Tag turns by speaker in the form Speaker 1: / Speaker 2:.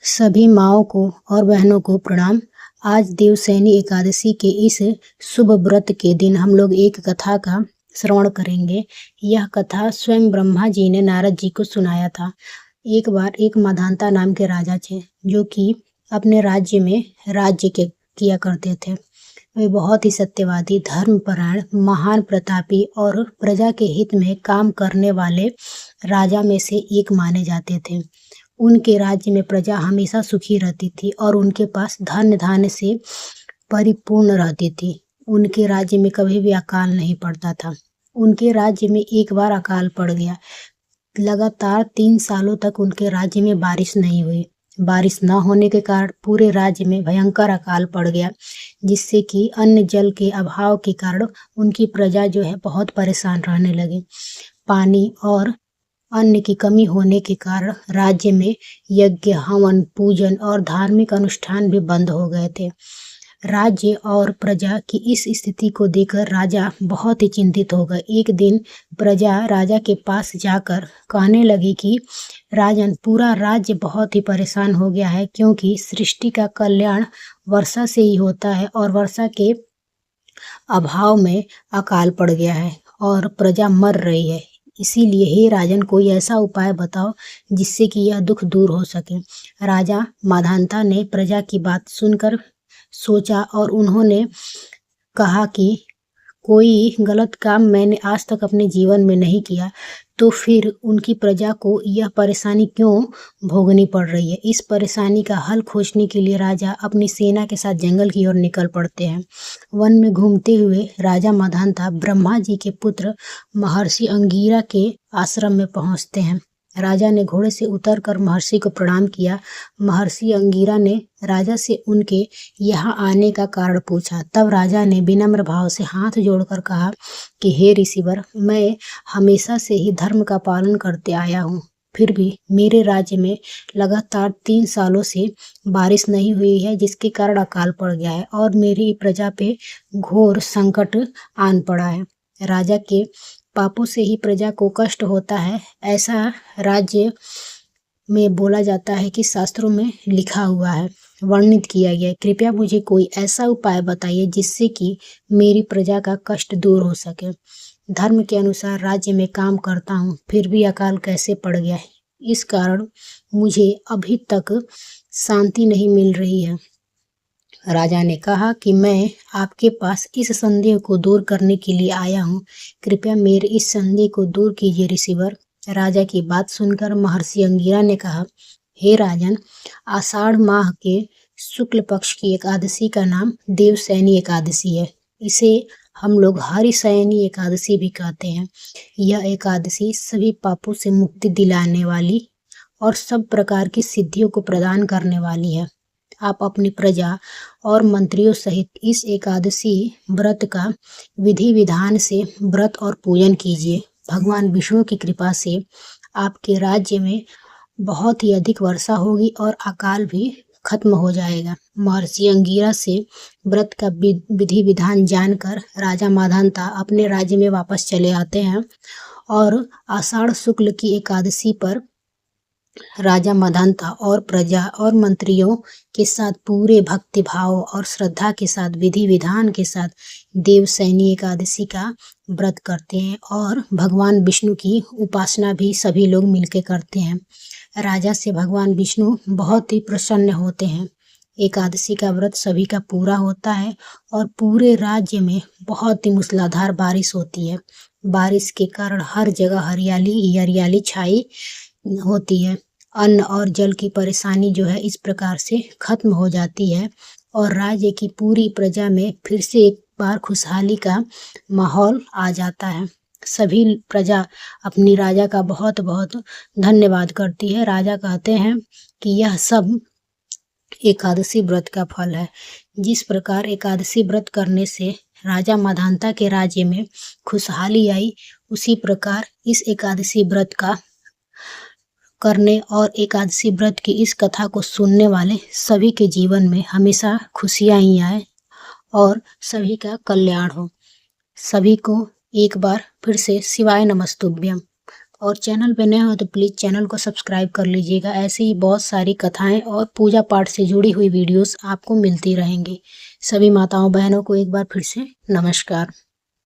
Speaker 1: सभी माँओं को और बहनों को प्रणाम। आज देवशयनी एकादशी के इस शुभ व्रत के दिन हम लोग एक कथा का श्रवण करेंगे। यह कथा स्वयं ब्रह्मा जी ने नारद जी को सुनाया था। एक बार एक माधांता नाम के राजा थे जो कि अपने राज्य में किया करते थे। वे बहुत ही सत्यवादी, धर्मपरायण, महान प्रतापी और प्रजा के हित में काम करने वाले राजा में से एक माने जाते थे। उनके राज्य में प्रजा हमेशा सुखी रहती थी और उनके पास धन धान्य से परिपूर्ण रहती थी। उनके राज्य में कभी भी अकाल नहीं पड़ता था। उनके राज्य में एक बार अकाल पड़ गया। लगातार 3 सालों तक उनके राज्य में बारिश नहीं हुई। बारिश न होने के कारण पूरे राज्य में भयंकर अकाल पड़ गया, जिससे कि अन्न जल के अभाव के कारण उनकी प्रजा जो है बहुत परेशान रहने लगी। पानी और अन्न की कमी होने के कारण राज्य में यज्ञ, हवन, पूजन और धार्मिक अनुष्ठान भी बंद हो गए थे। राज्य और प्रजा की इस स्थिति को देखकर राजा बहुत ही चिंतित हो गए। एक दिन प्रजा राजा के पास जाकर कहने लगी कि राजन, पूरा राज्य बहुत ही परेशान हो गया है, क्योंकि सृष्टि का कल्याण वर्षा से ही होता है और वर्षा के अभाव में अकाल पड़ गया है और प्रजा मर रही है। इसीलिए हे राजन, कोई ऐसा उपाय बताओ जिससे कि यह दुख दूर हो सके। राजा माधांता ने प्रजा की बात सुनकर सोचा और उन्होंने कहा कि कोई गलत काम मैंने आज तक अपने जीवन में नहीं किया, तो फिर उनकी प्रजा को यह परेशानी क्यों भोगनी पड़ रही है। इस परेशानी का हल खोजने के लिए राजा अपनी सेना के साथ जंगल की ओर निकल पड़ते हैं। वन में घूमते हुए राजा माधांता ब्रह्मा जी के पुत्र महर्षि अंगिरा के आश्रम में पहुंचते हैं। राजा ने घोड़े से उतरकर महर्षि को प्रणाम किया। महर्षि अंगिरा ने राजा से उनके यहाँ आने का कारण पूछा। तब राजा ने विनम्र भाव से हाथ जोड़कर कहा कि हे ऋषिवर, मैं हमेशा से ही धर्म का पालन करते आया हूँ, फिर भी मेरे राज्य में लगातार 3 सालों से बारिश नहीं हुई है, जिसके कारण अकाल पड़ गया है और मेरी प्रजा पे घोर संकट आन पड़ा है। राजा के पापों से ही प्रजा को कष्ट होता है, ऐसा राज्य में बोला जाता है कि शास्त्रों में लिखा हुआ है, वर्णित किया गया है। कृपया मुझे कोई ऐसा उपाय बताइए जिससे कि मेरी प्रजा का कष्ट दूर हो सके। धर्म के अनुसार राज्य में काम करता हूँ, फिर भी अकाल कैसे पड़ गया है, इस कारण मुझे अभी तक शांति नहीं मिल रही है। राजा ने कहा कि मैं आपके पास इस संदेह को दूर करने के लिए आया हूँ, कृपया मेरे इस संदेह को दूर कीजिए ऋषिवर। राजा की बात सुनकर महर्षि अंगिरा ने कहा, हे राजन, आषाढ़ माह के शुक्ल पक्ष की एकादशी का नाम देवशयनी एकादशी है। इसे हम लोग हरिशयनी एकादशी भी कहते हैं। यह एकादशी सभी पापों से मुक्ति दिलाने वाली और सब प्रकार की सिद्धियों को प्रदान करने वाली है। आप अपनी प्रजा और मंत्रियों सहित इस एकादशी व्रत का विधि विधान से व्रत और पूजन कीजिए। भगवान विष्णु की कृपा से आपके राज्य में बहुत ही अधिक वर्षा होगी और अकाल भी खत्म हो जाएगा। महर्षि अंगिरा से व्रत का विधि विधान जानकर राजा माधांता अपने राज्य में वापस चले आते हैं और आषाढ़ शुक्ल की एकादशी पर राजा माधांता और प्रजा और मंत्रियों के साथ पूरे भक्ति भाव और श्रद्धा के साथ विधि विधान के साथ देवशयनी एकादशी का व्रत करते हैं और भगवान विष्णु की उपासना भी सभी लोग मिलकर करते हैं। राजा से भगवान विष्णु बहुत ही प्रसन्न होते हैं। एकादशी का व्रत सभी का पूरा होता है और पूरे राज्य में बहुत ही मूसलाधार बारिश होती है। बारिश के कारण हर जगह हरियाली ही हरियाली छाई होती है। अन्न और जल की परेशानी जो है इस प्रकार से खत्म हो जाती है और राज्य की पूरी प्रजा में फिर से एक बार खुशहाली का माहौल आ जाता है। सभी प्रजा अपनी राजा का बहुत बहुत धन्यवाद करती है। राजा कहते हैं कि यह सब एकादशी व्रत का फल है। जिस प्रकार एकादशी व्रत करने से राजा माधांता के राज्य में खुशहाली आई, उसी प्रकार इस एकादशी व्रत का करने और एकादशी व्रत की इस कथा को सुनने वाले सभी के जीवन में हमेशा खुशियाँ ही आए और सभी का कल्याण हो। सभी को एक बार फिर से शिवाय नमस्तुभ्यम। और चैनल पे नए हो तो प्लीज़ चैनल को सब्सक्राइब कर लीजिएगा। ऐसे ही बहुत सारी कथाएं और पूजा पाठ से जुड़ी हुई वीडियोस आपको मिलती रहेंगी। सभी माताओं बहनों को एक बार फिर से नमस्कार।